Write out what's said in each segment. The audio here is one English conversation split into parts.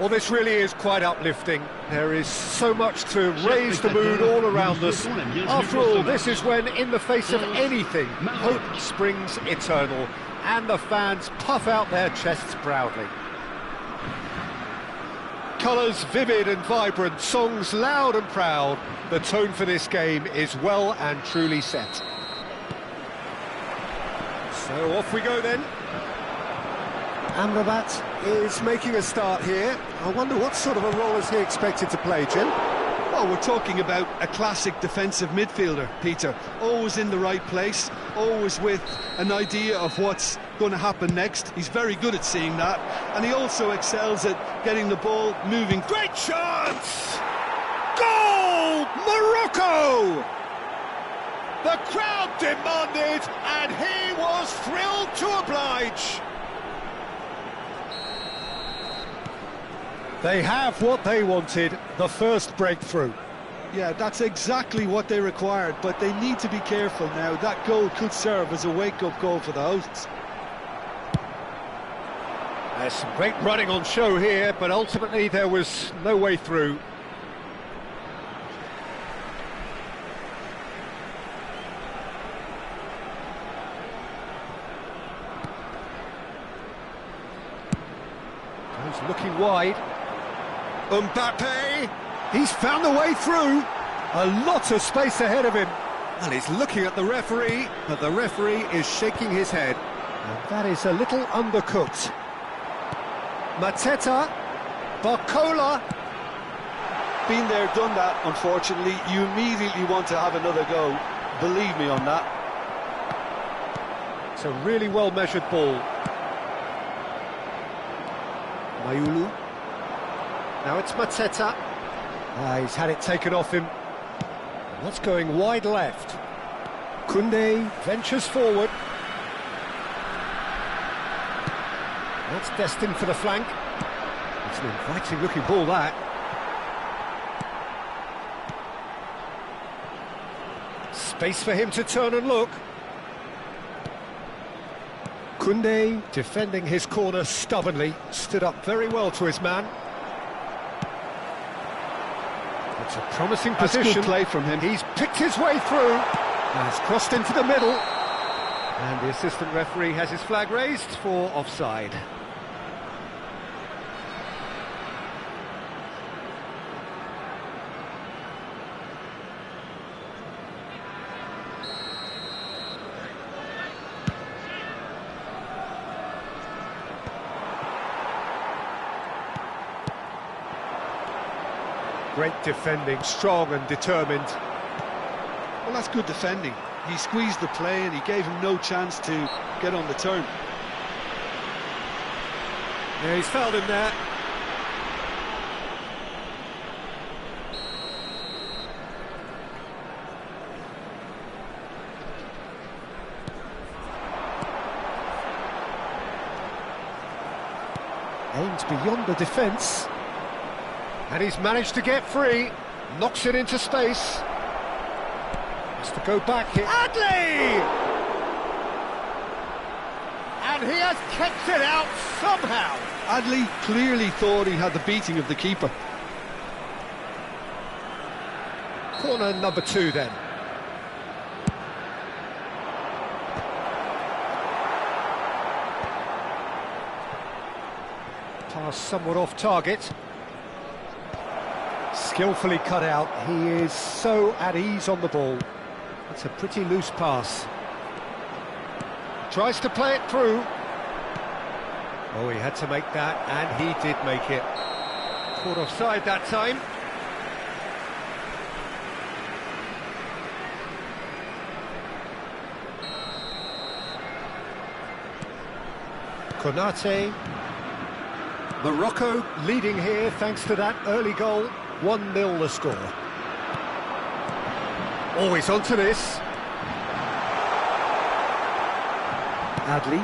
Well, this really is quite uplifting. There is so much to raise the mood all around us. After all, this is when, in the face of anything, hope springs eternal, and the fans puff out their chests proudly. Colours vivid and vibrant, songs loud and proud. The tone for this game is well and truly set. So off we go then. Amrabat is making a start here. I wonder what sort of a role is he expected to play, Jim? Well, we're talking about a classic defensive midfielder, Peter. Always in the right place, always with an idea of what's going to happen next. He's very good at seeing that, and he also excels at getting the ball moving. Great chance! Goal! Morocco! The crowd demanded, and he was thrilled to oblige. They have what they wanted, the first breakthrough. Yeah, that's exactly what they required, but they need to be careful now. That goal could serve as a wake-up goal for the hosts. There's some great running on show here, but ultimately there was no way through. He's looking wide. Mbappe, he's found the way through. A lot of space ahead of him. And he's looking at the referee, but the referee is shaking his head. And that is a little undercooked. Mateta, Barcola. Been there, done that, unfortunately. You immediately want to have another go. Believe me on that. It's a really well-measured ball. Mayulu. Now it's Mateta. He's had it taken off him. And that's going wide left. Koundé ventures forward. That's destined for the flank. It's an inviting looking ball, that. Space for him to turn and look. Koundé defending his corner stubbornly, stood up very well to his man. It's a promising position. Good play from him. He's picked his way through and has crossed into the middle. And the assistant referee has his flag raised for offside. Great defending, strong and determined. Well, that's good defending. He squeezed the play and he gave him no chance to get on the turn. Yeah, he's fouled him there. Aims beyond the defence. And he's managed to get free, knocks it into space. Has to go back here. Adley! And he has kept it out somehow. Adley clearly thought he had the beating of the keeper. Corner number 2 then. Pass somewhat off target. Skillfully cut out. He is so at ease on the ball. It's a pretty loose pass. Tries to play it through. Oh, he had to make that, and he did make it. Caught offside that time. Konate. Morocco leading here thanks to that early goal. 1-0 the score. Always onto this. Adley.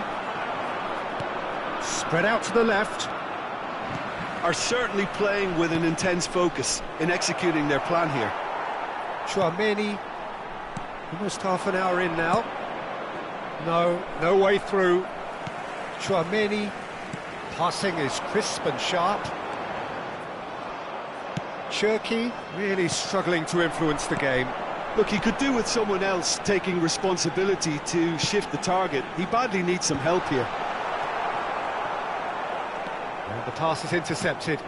Spread out to the left. Are certainly playing with an intense focus in executing their plan here. Chouameni. Almost half an hour in now. No way through. Chouameni. Passing is crisp and sharp. Cherki really struggling to influence the game. Look, he could do with someone else taking responsibility to shift the target. He badly needs some help here. And the pass is intercepted.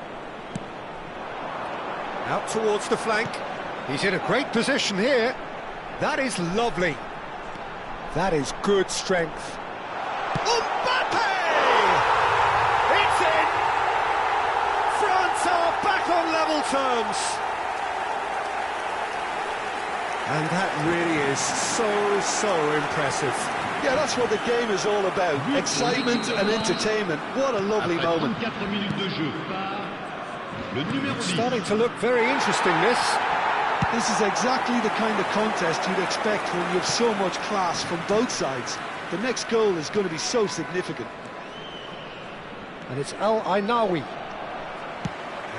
Out towards the flank. He's in a great position here. That is lovely. That is good strength. Mbappe! It's in! France are back on level terms. And that really is so impressive. Yeah, that's what the game is all about. Excitement and entertainment. What a lovely moment. Starting to look very interesting, this. This is exactly the kind of contest you'd expect when you have so much class from both sides. The next goal is going to be so significant. And it's Al Ainawi.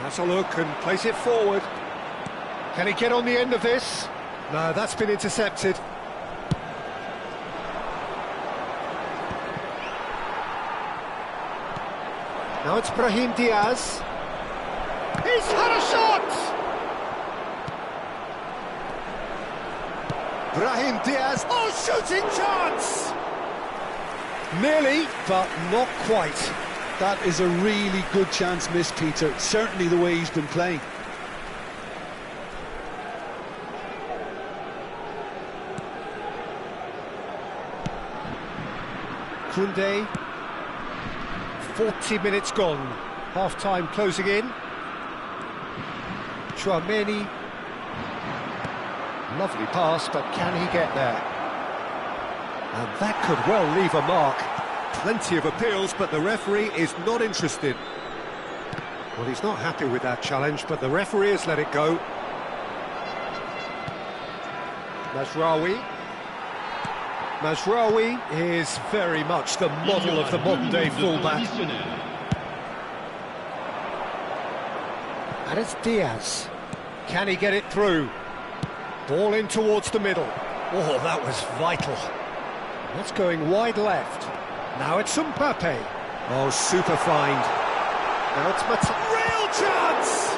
Has a look and plays it forward. Can he get on the end of this? No, that's been intercepted. Now it's Brahim Diaz. He's had a shot! Brahim Diaz, oh, shooting chance! Nearly, but not quite. That is a really good chance missed, Peter. Certainly the way he's been playing. Koundé. 40 minutes gone. Half-time closing in. Chouameni. Lovely pass, but can he get there? And that could well leave a mark. Plenty of appeals, but the referee is not interested. Well, he's not happy with that challenge, but the referee has let it go. Mazraoui. Mazraoui is very much the model of the modern-day fullback. And it's Diaz. Can he get it through? Ball in towards the middle. Oh, that was vital. That's going wide left. Now it's Mbappe. Oh, super find. Now it's real chance!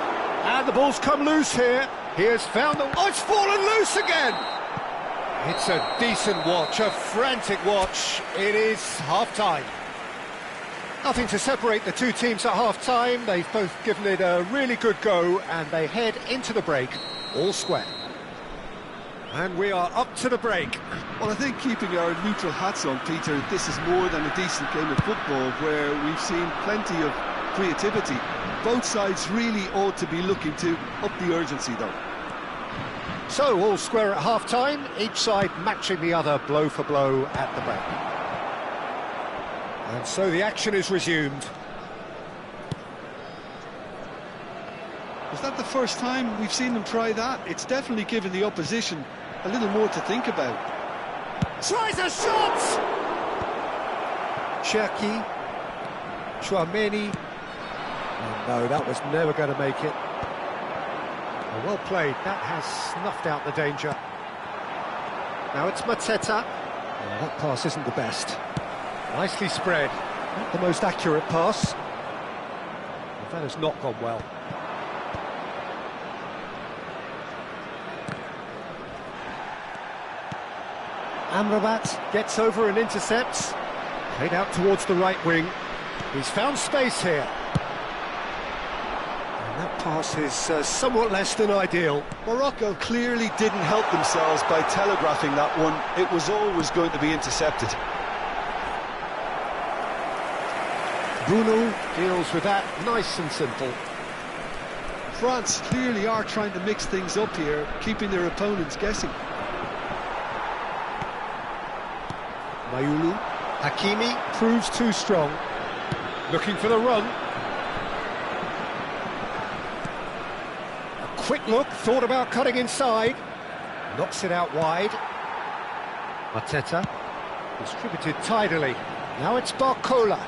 And the ball's come loose here. He has found the... Oh, it's fallen loose again! It's a decent watch, a frantic watch. It is half-time. Nothing to separate the two teams at half-time. They've both given it a really good go, and they head into the break all square. And we are up to the break. Well, I think keeping our neutral hats on, Peter, this is more than a decent game of football where we've seen plenty of creativity. Both sides really ought to be looking to up the urgency, though. So, all square at half-time, each side matching the other blow for blow at the break. And so the action is resumed. Is that the first time we've seen them try that? It's definitely given the opposition a little more to think about. Tries a shot! Cherki. Chouameni. Oh, no, that was never going to make it. Well played, that has snuffed out the danger. Now it's Mateta. Oh, that pass isn't the best. Nicely spread. Not the most accurate pass. Well, that has not gone well. Amrabat gets over and intercepts. Played out towards the right wing. He's found space here. That pass is somewhat less than ideal. Morocco clearly didn't help themselves by telegraphing that one. It was always going to be intercepted. Bruno deals with that nice and simple. France clearly are trying to mix things up here, keeping their opponents guessing. Mayulu. Hakimi proves too strong. Looking for the run. Quick look, thought about cutting inside. Knocks it out wide. Mateta. Distributed tidily. Now it's Barcola.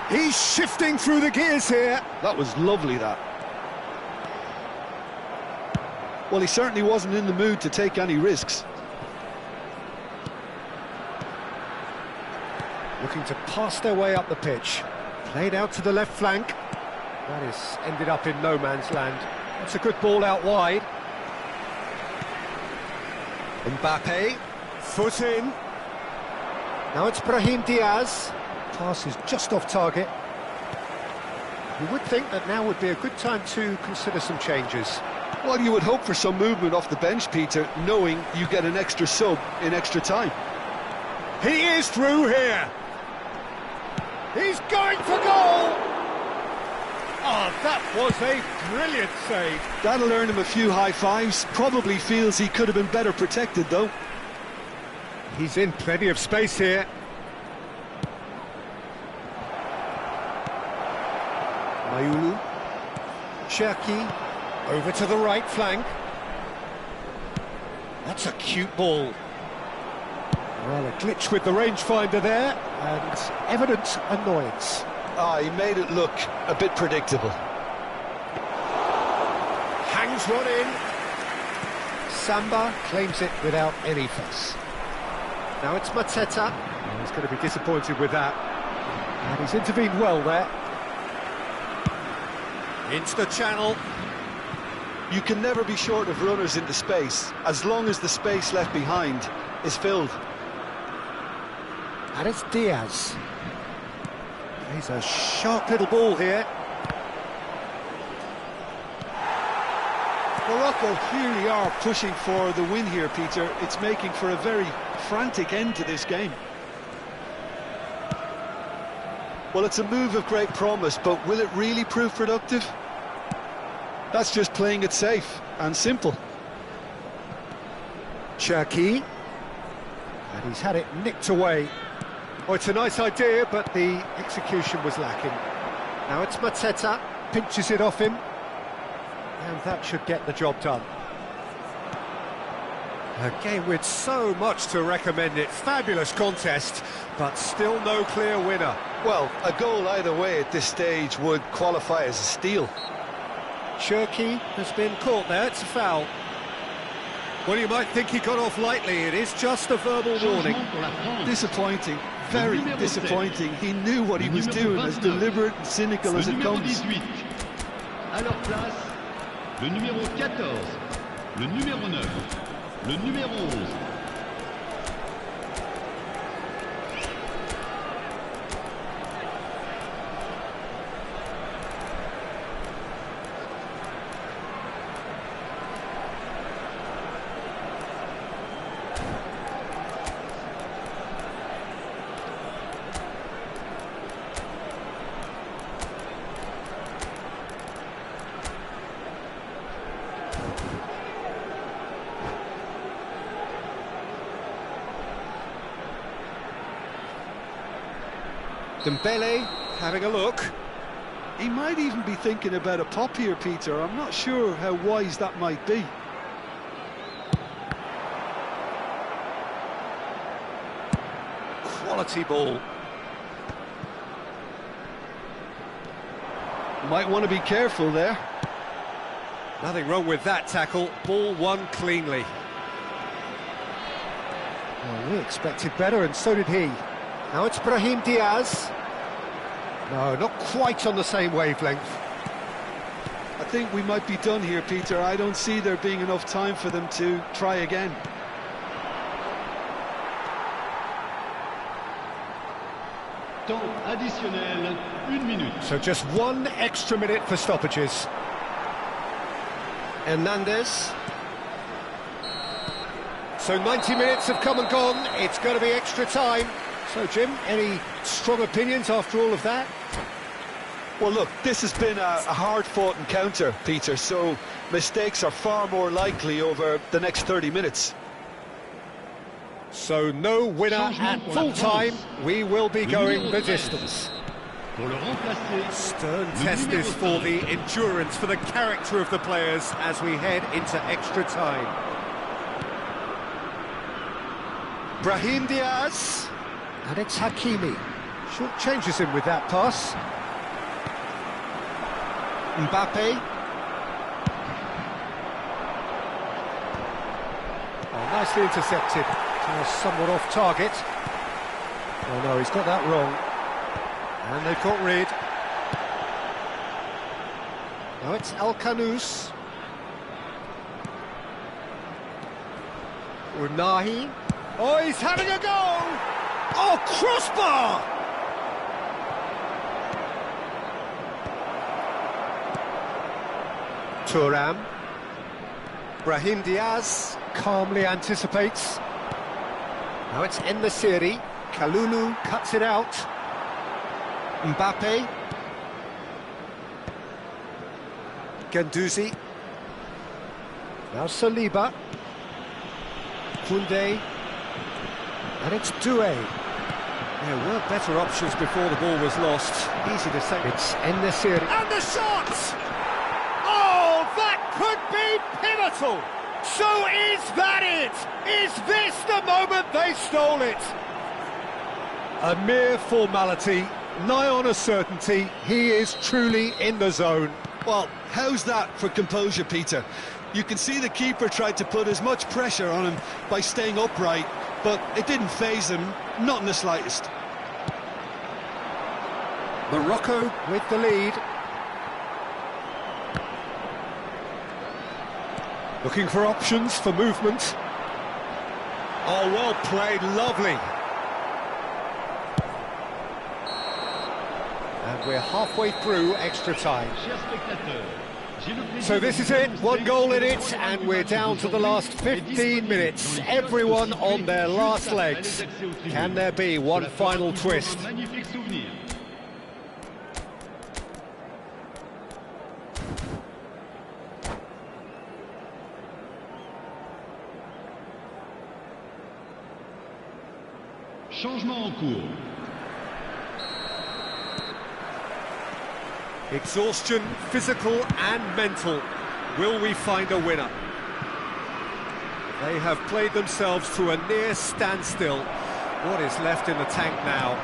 He's shifting through the gears here. That was lovely, that. Well, he certainly wasn't in the mood to take any risks. Looking to pass their way up the pitch. Played out to the left flank. That is ended up in no man's land. It's a good ball out wide. Mbappe, foot in. Now it's Brahim Diaz. Pass is just off target. You would think that now would be a good time to consider some changes. Well, you would hope for some movement off the bench, Peter, knowing you get an extra sub in extra time. He is through here. He's going for goal. Oh, that was a brilliant save. That'll earn him a few high fives. Probably feels he could have been better protected, though. He's in plenty of space here. Mayulu. Cherki. Over to the right flank. That's a cute ball. Well, a glitch with the rangefinder there, and evident annoyance. He made it look a bit predictable. Hangs one in. Samba claims it without any fuss. Now it's Mateta. Oh, he's going to be disappointed with that. And he's intervened well there. Into the channel. You can never be short of runners into space, as long as the space left behind is filled. And it's Diaz. He's a sharp little ball here. Morocco clearly are pushing for the win here, Peter. It's making for a very frantic end to this game. Well, it's a move of great promise, but will it really prove productive? That's just playing it safe and simple. Cherki. And he's had it nicked away. Oh, it's a nice idea, but the execution was lacking. Now it's Mateta, pinches it off him. And that should get the job done. A game with so much to recommend it. Fabulous contest, but still no clear winner. Well, a goal either way at this stage would qualify as a steal. Cherki has been caught there, it's a foul. Well, you might think he got off lightly, it is just a verbal warning. Disappointing, very disappointing. He knew what he was doing, as deliberate and cynical as it comes. À leur place, le numéro 14, le numéro 9, le numéro 11. Dembele having a look. He might even be thinking about a pop here, Peter. I'm not sure how wise that might be. Quality ball. Might want to be careful there. Nothing wrong with that tackle. Ball won cleanly. Well, we expected better, and so did he. Now it's Brahim Diaz. No, not quite on the same wavelength. I think we might be done here, Peter. I don't see there being enough time for them to try again. Temps additionnel, 1 minute. So just 1 extra minute for stoppages. Hernandez. So 90 minutes have come and gone. It's going to be extra time. So, Jim, any strong opinions after all of that? Well, look, this has been a hard-fought encounter, Peter, so mistakes are far more likely over the next 30 minutes. So, no winner at full-time. We will be going the distance. Stern test this for the endurance, for the character of the players as we head into extra time. Brahim Diaz. And it's Hakimi. Short changes him with that pass. Mbappe. Oh, nicely intercepted. Somewhat off target. Oh no, he's got that wrong. And they've got rid. Now it's El Kanous. Unahi. Oh, he's having a go! Oh, crossbar! Thuram. Brahim Diaz calmly anticipates. Now it's En-Nesyri. Kalulu cuts it out. Mbappe. Guendouzi. Now Saliba. Koundé. And it's Doué. There were better options before the ball was lost. Easy to say. It's En-Nesyri. And the shot! Oh, that could be pivotal! So is that it? Is this the moment they stole it? A mere formality, nigh on a certainty. He is truly in the zone. Well, how's that for composure, Peter? You can see the keeper tried to put as much pressure on him by staying upright, but it didn't faze him, not in the slightest. Morocco with the lead. Looking for options for movement. Oh, well played, lovely. And we're halfway through extra time. So this is it, one goal in it, and we're down to the last 15 minutes. Everyone on their last legs. Can there be one final twist? Changement en cours. Exhaustion, physical and mental. Will we find a winner? They have played themselves to a near standstill. What is left in the tank now?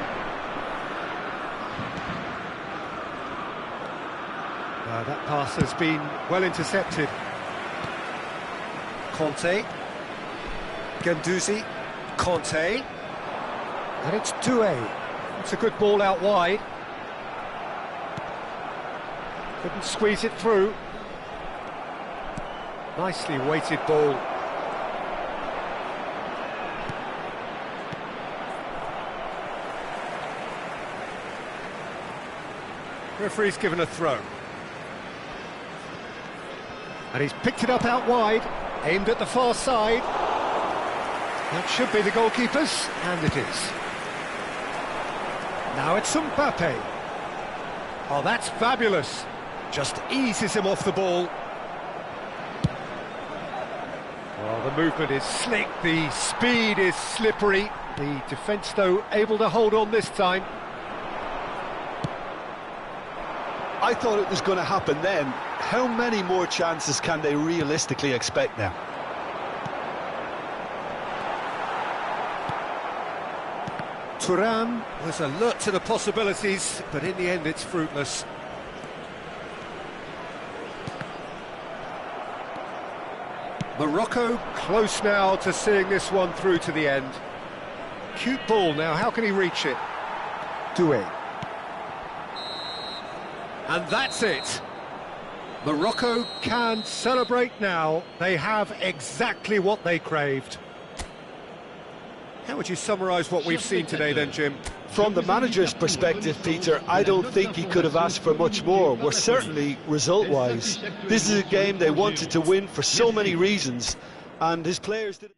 That pass has been well intercepted. Conte. Guendouzi. Conte. And it's Doué. It's a good ball out wide. Couldn't squeeze it through. Nicely weighted ball. Referee's given a throw. And he's picked it up out wide, aimed at the far side. That should be the goalkeeper's, and it is. Now it's Mbappe. Oh, that's fabulous. Just eases him off the ball. Well, the movement is slick, the speed is slippery. The defence, though, able to hold on this time. I thought it was going to happen then. How many more chances can they realistically expect now? Thuram was alert to the possibilities, but in the end it's fruitless. Morocco close now to seeing this one through to the end. Cute ball now, how can he reach it? Doué. And that's it. Morocco can celebrate now. They have exactly what they craved. How would you summarise what we've seen today then, Jim? From the manager's perspective, Peter, I don't think he could have asked for much more. We're certainly result-wise. This is a game they wanted to win for so many reasons, and his players did.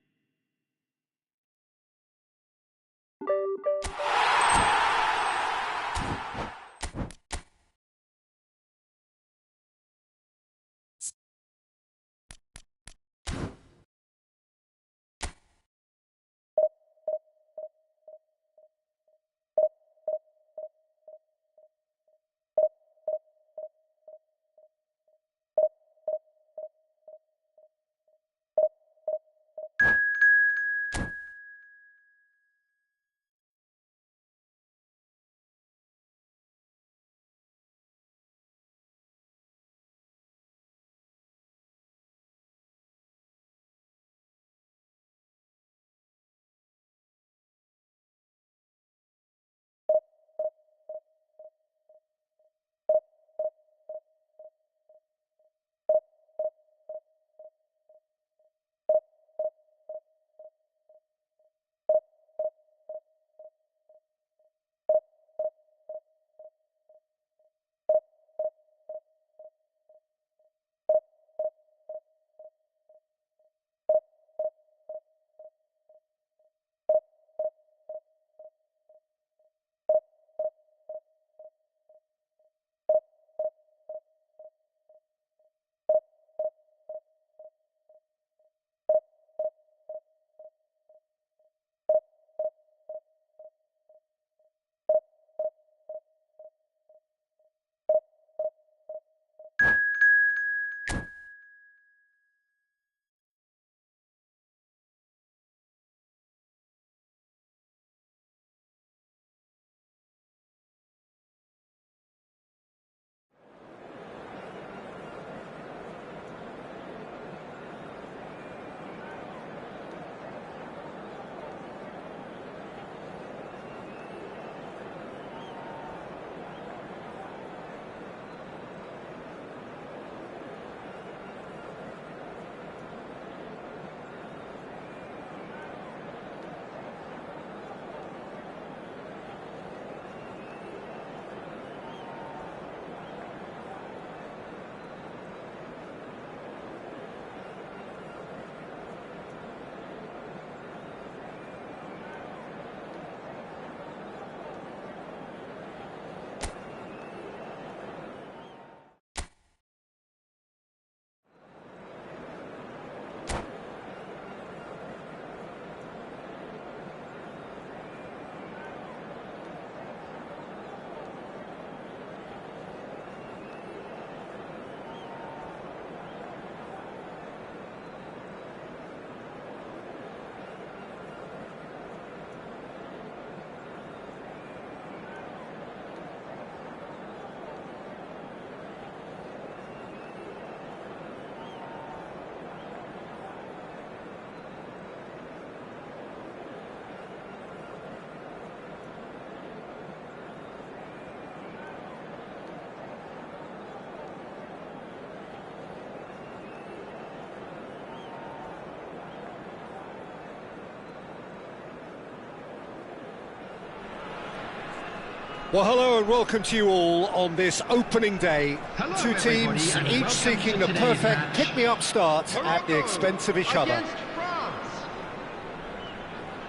Well, hello and welcome to you all on this opening day. Hello, Two teams, everybody, and each seeking the welcome to today's perfect match. pick-me-up start at the expense of each other. Against France.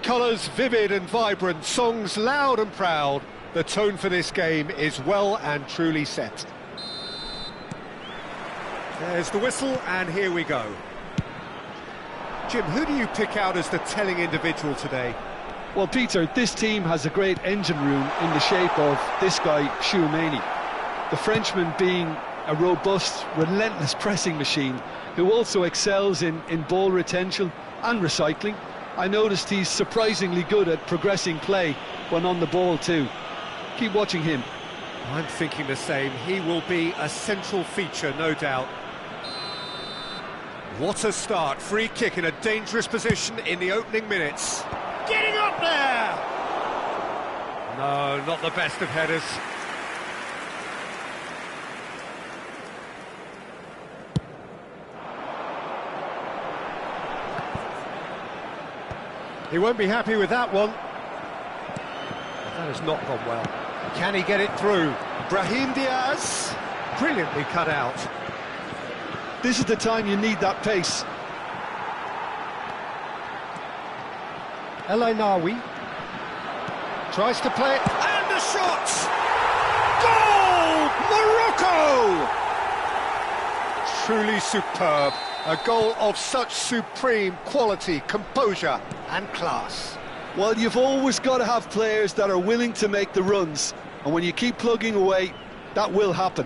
Colours vivid and vibrant, songs loud and proud. The tone for this game is well and truly set. There's the whistle, and here we go. Jim, who do you pick out as the telling individual today? Well, Peter, this team has a great engine room in the shape of this guy, Tchouaméni. The Frenchman being a robust, relentless pressing machine who also excels in ball retention and recycling. I noticed he's surprisingly good at progressing play when on the ball too. Keep watching him. I'm thinking the same. He will be a central feature, no doubt. What a start. Free kick in a dangerous position in the opening minutes. Getting up there! No, not the best of headers. He won't be happy with that one. That has not gone well. Can he get it through? Brahim Diaz, brilliantly cut out. This is the time you need that pace. El Ainaoui tries to play it, and the shot! Goal! Morocco! Truly superb. A goal of such supreme quality, composure and class. Well, you've always got to have players that are willing to make the runs, and when you keep plugging away, that will happen.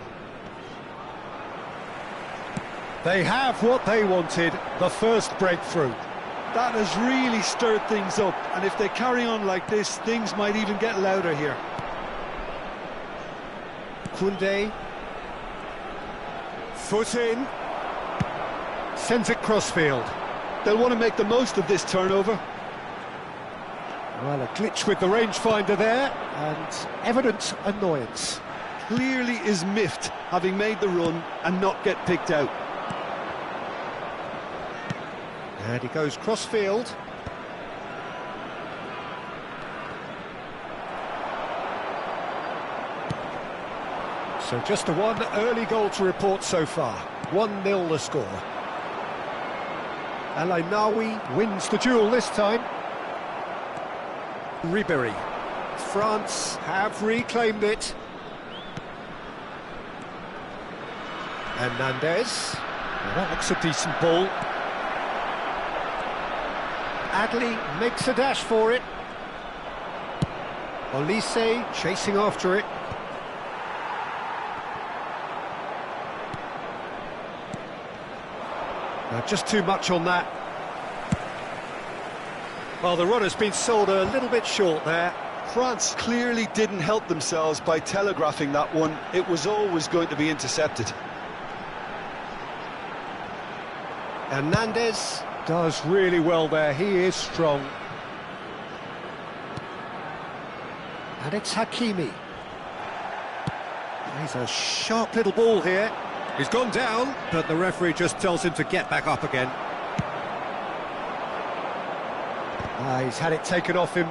They have what they wanted, the first breakthrough. That has really stirred things up, and if they carry on like this, things might even get louder here. Koundé, foot in, sends it crossfield. They'll want to make the most of this turnover. Well, a glitch with the rangefinder there, and evident annoyance. Clearly is miffed, having made the run and not get picked out. And he goes crossfield. So just the one early goal to report so far. 1-0 the score. El Ainaoui wins the duel this time. Ribéry. France have reclaimed it. Hernandez. Well, that looks a decent ball. Adli makes a dash for it. Olise chasing after it. Just too much on that. Well, the run has been sold a little bit short there. France clearly didn't help themselves by telegraphing that one. It was always going to be intercepted. Hernandez does really well there, he is strong. And it's Hakimi. He's a sharp little ball here. He's gone down, but the referee just tells him to get back up again. He's had it taken off him.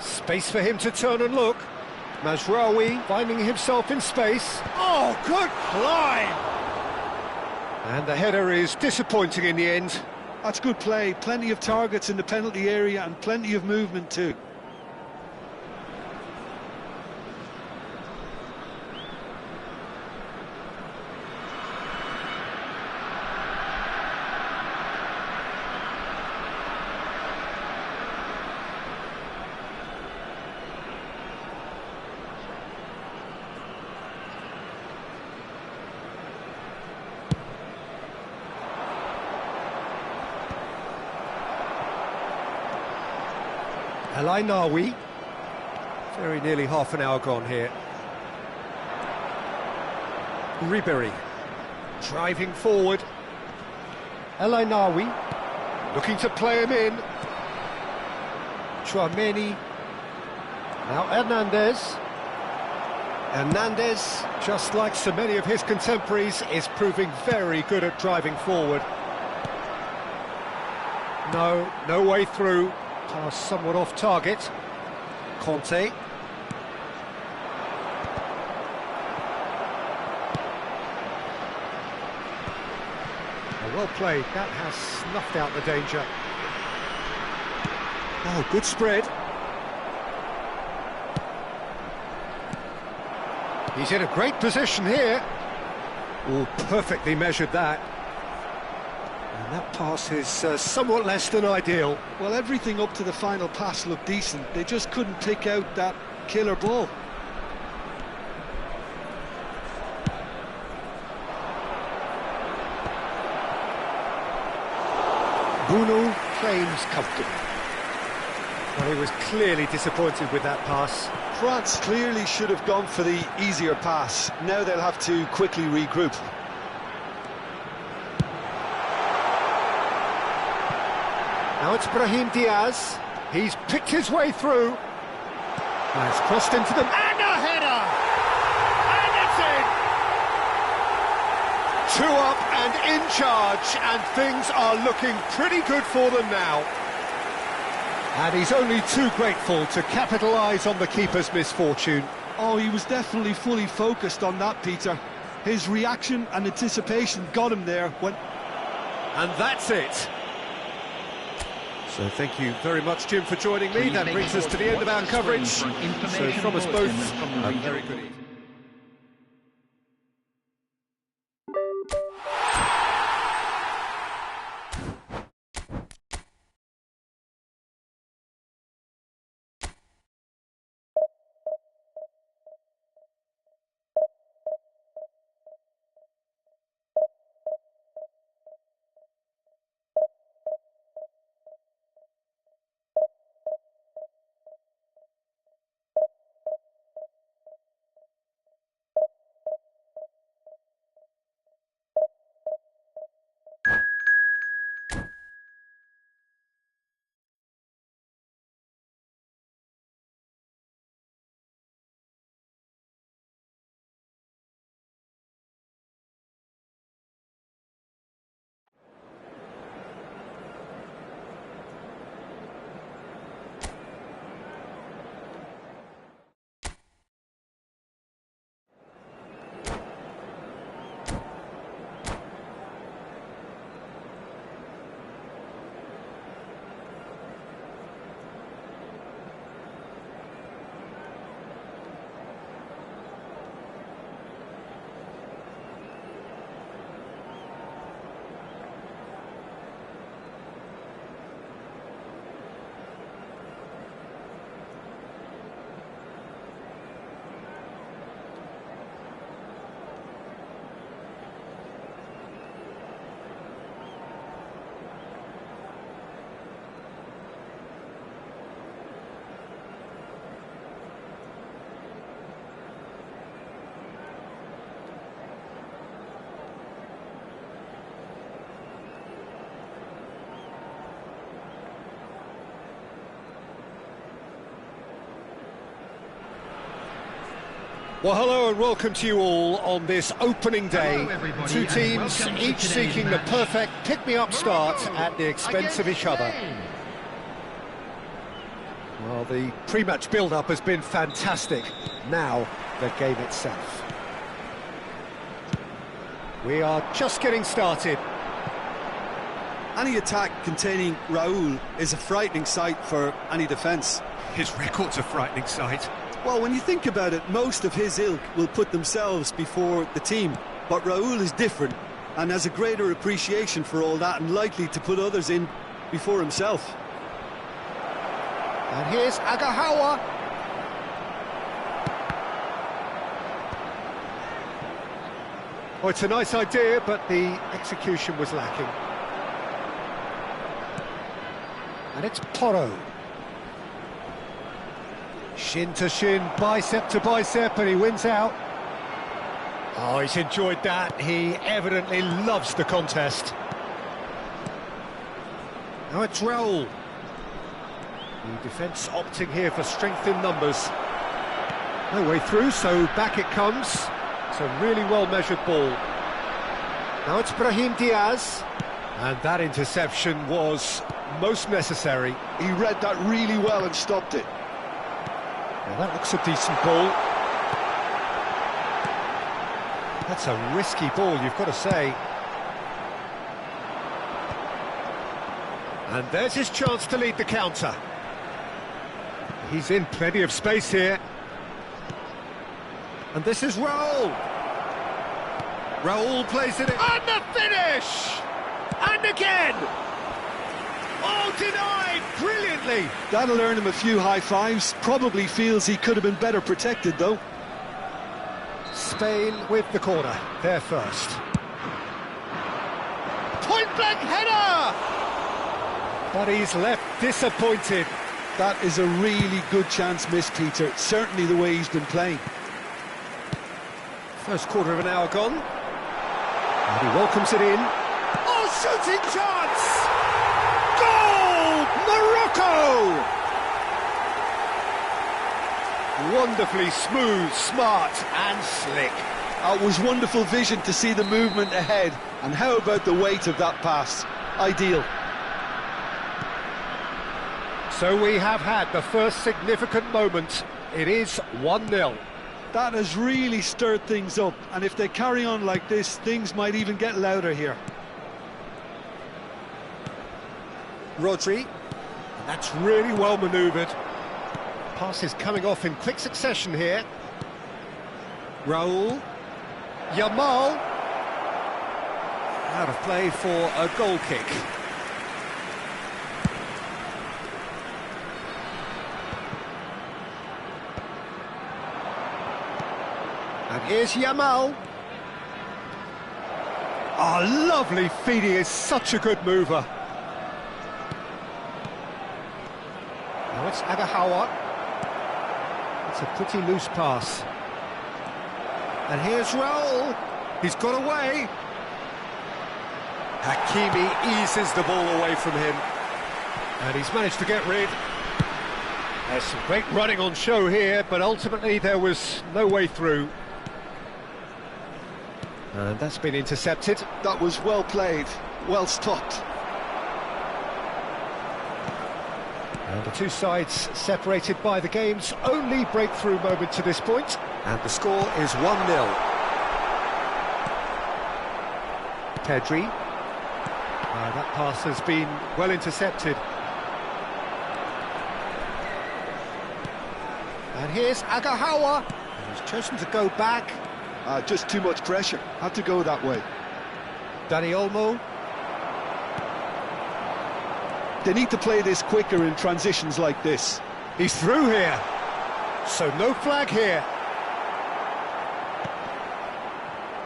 Space for him to turn and look. Mazraoui finding himself in space. Oh, good climb! And the header is disappointing in the end. That's good play, plenty of targets in the penalty area and plenty of movement too. El Ainaoui. Very nearly half an hour gone here. Ribéry. Driving forward. El Ainaoui. Looking to play him in. Tchouaméni. Now Hernandez. Hernandez, just like so many of his contemporaries, is proving very good at driving forward. No way through. Pass somewhat off target. Conte. Well played, that has snuffed out the danger. Oh, good spread. He's in a great position here. Oh, perfectly measured that. And that pass is somewhat less than ideal. Well, everything up to the final pass looked decent. They just couldn't pick out that killer ball. Bruno claims comfortable. Well, he was clearly disappointed with that pass. France clearly should have gone for the easier pass. Now they'll have to quickly regroup. Now it's Brahim Diaz. He's picked his way through. Has crossed into them. And a header! And it's in! 2 up and in charge, and things are looking pretty good for them now. And he's only too grateful to capitalise on the keeper's misfortune. Oh, he was definitely fully focused on that, Peter. His reaction and anticipation got him there when... And that's it. So thank you very much, Jim, for joining me. That brings us to the end of our coverage. So from us both, a very good evening. Well, hello and welcome to you all on this opening day. Two teams, each seeking the perfect pick-me-up start at the expense of each other. Well, the pre-match build-up has been fantastic. Now, the game itself. We are just getting started. Any attack containing Raúl is a frightening sight for any defence. His record's a frightening sight. Well, when you think about it, most of his ilk will put themselves before the team. But Raúl is different and has a greater appreciation for all that and likely to put others in before himself. And here's Agahawa. Oh, it's a nice idea, but the execution was lacking. And it's Porro. Shin to shin, bicep to bicep, and he wins out. Oh, he's enjoyed that. He evidently loves the contest. Now it's Raúl. The defence opting here for strength in numbers. No way through, so back it comes. It's a really well-measured ball. Now it's Brahim Diaz. And that interception was most necessary. He read that really well and stopped it. Well, that looks a decent ball. That's a risky ball, you've got to say. And there's his chance to lead the counter. He's in plenty of space here. And this is Raul. Raul plays it in. And the finish! And again! Oh, denied brilliantly! That'll earn him a few high fives. Probably feels he could have been better protected, though. Spain with the corner. They're first. Point-blank header! But he's left disappointed. That is a really good chance missed, Peter. Certainly the way he's been playing. First quarter of an hour gone. And he welcomes it in. Oh, shooting chance! Goal! Morocco! Wonderfully smooth, smart and slick. It was wonderful vision to see the movement ahead. And how about the weight of that pass? Ideal. So we have had the first significant moment. It is 1-0. That has really stirred things up, and if they carry on like this, things might even get louder here. Rodri, that's really well manoeuvred. Pass is coming off in quick succession here. Raul, Yamal, out of play for a goal kick. And here's Yamal. Oh, lovely feed, he is such a good mover. Now it's Agahawa. It's a pretty loose pass. And here's Raul. He's got away. Hakimi eases the ball away from him. And he's managed to get rid. There's some great running on show here, but ultimately there was no way through. And that's been intercepted. That was well played, well stopped. And the two sides separated by the game's only breakthrough moment to this point. And the score is 1-0. Pedri. That pass has been well intercepted. And here's Agahawa. He's chosen to go back. Just too much pressure. Had to go that way. Dani Olmo. They need to play this quicker in transitions like this. He's through here. So no flag here.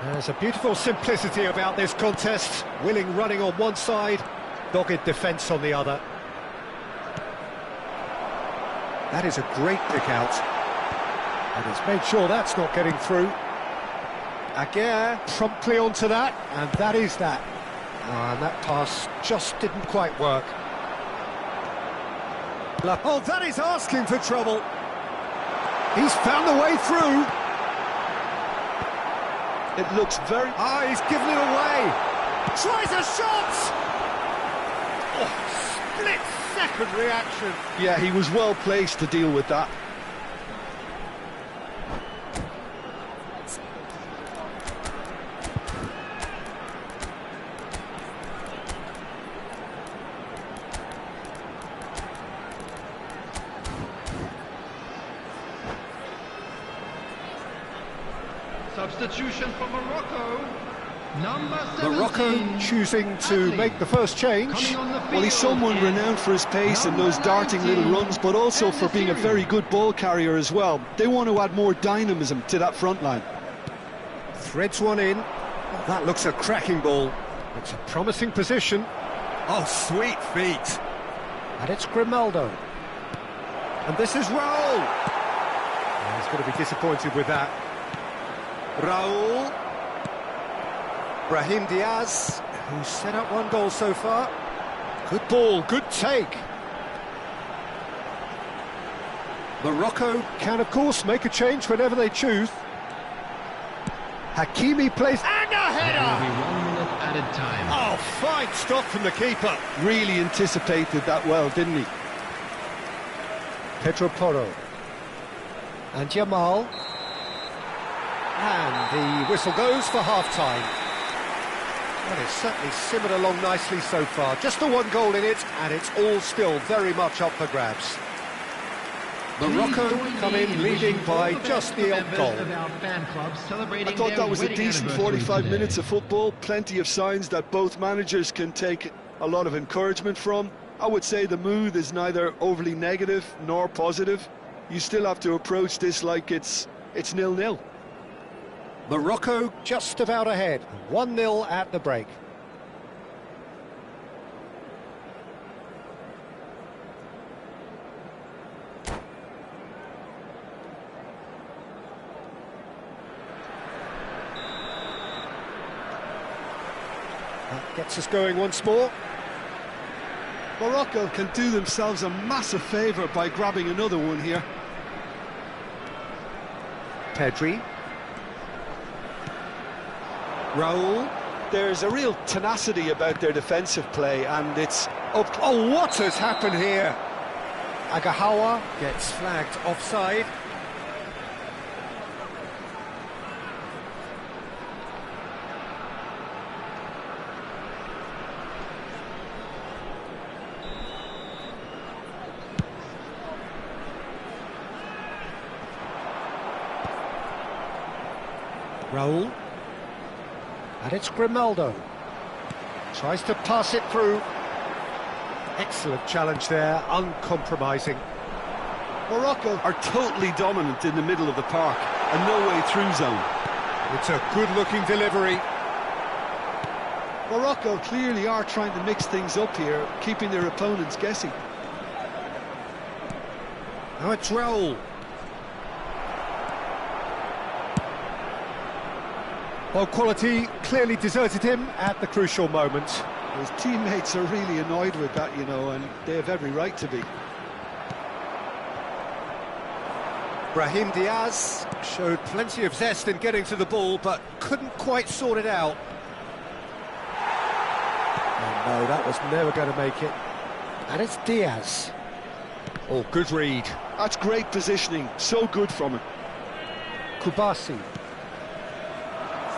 There's a beautiful simplicity about this contest. Willing running on one side, dogged defence on the other. That is a great pick out. And he's made sure that's not getting through. Aguirre promptly onto that, and that is that. And that pass just didn't quite work. Oh, that is asking for trouble. He's found the way through. It looks very... He's given it away. Tries a shot. Oh, split-second reaction. Yeah, he was well placed to deal with that. Substitution for Morocco. Number 17. Morocco choosing to make the first change. Well, he's someone renowned for his pace and those darting little runs, but also for being a very good ball carrier as well. They want to add more dynamism to that front line. Threads one in. Oh, that looks a cracking ball. It's a promising position. Oh, sweet feet. And it's Grimaldo. And this is Raul. Oh, he's going to be disappointed with that. Raul. Brahim Diaz, who's set up one goal so far. Good ball, good take. Morocco can, of course, make a change whenever they choose. Hakimi plays... And a header! added time. Oh, fine stop from the keeper. Really anticipated that well, didn't he? Pedro Porro. And Jamal. And the whistle goes for half-time. Well, it's certainly simmered along nicely so far. Just the one goal in it, and it's all still very much up for grabs. Morocco come in leading by just the odd goal. I thought that was a decent 45 minutes of football. Plenty of signs that both managers can take a lot of encouragement from. I would say the mood is neither overly negative nor positive. You still have to approach this like it's 0-0. Morocco just about ahead, 1-0 at the break. That gets us going once more. Morocco can do themselves a massive favour by grabbing another one here. Pedri. Raul. There's a real tenacity about their defensive play, and it's up. Oh, what has happened here? Agahawa gets flagged offside. Raul. And it's Grimaldo. Tries to pass it through. Excellent challenge there, uncompromising. Morocco are totally dominant in the middle of the park, and no way through zone. It's a good-looking delivery. Morocco clearly are trying to mix things up here, keeping their opponents guessing. Now it's Raul. Well, quality clearly deserted him at the crucial moment. His teammates are really annoyed with that, you know, and they have every right to be. Brahim Diaz showed plenty of zest in getting to the ball, but couldn't quite sort it out. Oh no, that was never going to make it. And it's Diaz. Oh, good read. That's great positioning, so good from him. Kubasi.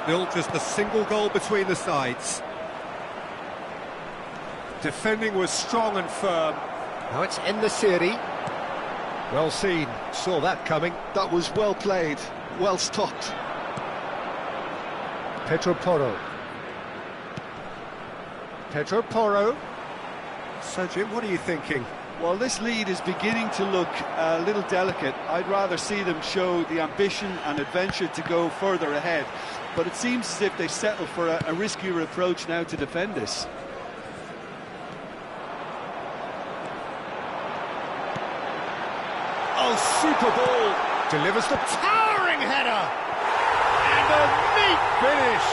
Still just a single goal between the sides. Defending was strong and firm. Now it's En-Nesyri. Well seen, saw that coming. That was well played, well stopped. Pedro Porro. Pedro Porro. So Jim, what are you thinking? Well, this lead is beginning to look a little delicate. I'd rather see them show the ambition and adventure to go further ahead. But it seems as if they settle for a riskier approach now to defend this. Oh, super ball! Delivers the towering header! And a neat finish!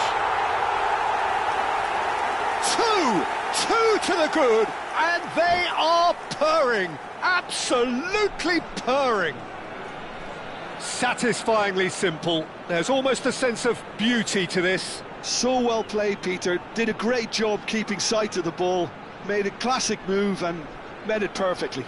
Two to the good, and they are purring! Absolutely purring! Satisfyingly simple. There's almost a sense of beauty to this. So well played, Peter. Did a great job keeping sight of the ball. Made a classic move and met it perfectly.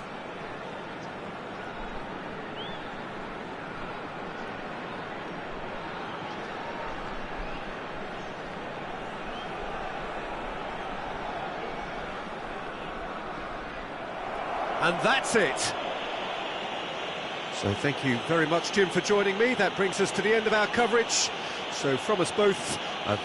And that's it. So thank you very much, Jim, for joining me. That brings us to the end of our coverage. So from us both, a